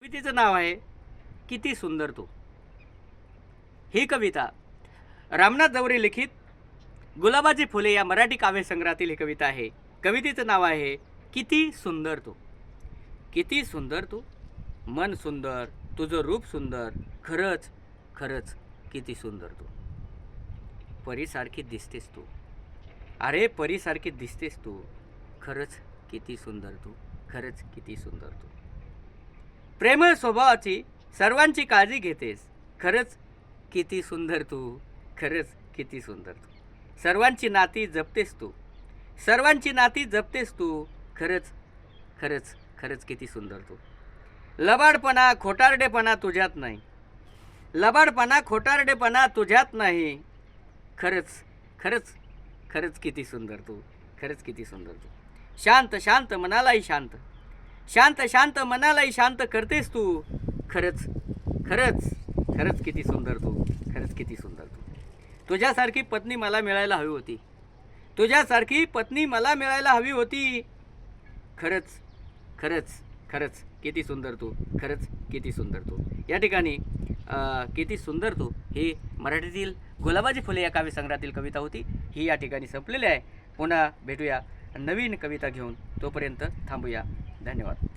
कवितेचं नाव आहे किती सुंदर तू। ही कविता रामनाथ जवरे लिखित गुलाबाची फुले या मराठी काव्यसंग्रहातील ही कविता आहे। कवितेचं नाव आहे किती सुंदर तू। किती सुंदर तू, मन सुंदर, तुझं रूप सुंदर, खरंच खरंच किती सुंदर तू। परीसारखी दिसतेस तू, अरे परीसारखी दिसतेस तू, खरंच किती सुंदर तू, खरंच किती सुंदर तू। प्रेमळ स्वभावाची सर्वांची काळजी घेतेस, खरंच किती सुंदर तू, खरंच किती सुंदर तू। सर्वांची नाती जपतेस तू, सर्वांची नाती जपतेस तू, खरंच खरंच खरंच किती सुंदर तू। लबाडपणा खोटारडेपणा तुझ्यात नाही, लबाडपणा खोटारडेपणा तुझ्यात नाही, खरंच खरंच खरंच किती सुंदर तू, खरंच किती सुंदर तू। शांत शांत मनालाही शांत, शांत शांत मनालाही शांत करतेस तू, खरंच खरंच खरंच किती सुंदर तू, खरंच किती सुंदर तू। तुझ्यासारखी पत्नी मला मिळायला हवी होती, तुझ्यासारखी पत्नी मला मिळायला हवी होती, खरंच खरंच खरंच किती सुंदर तू, खरंच किती सुंदर तू। या ठिकाणी किती सुंदर तू ही मराठीतील गुलाबाची फुले या काव्यसंग्रहातील कविता होती। ही या ठिकाणी संपलेली आहे। पुन्हा भेटूया नवीन कविता घेऊन, तोपर्यंत थांबूया। धन्यवाद।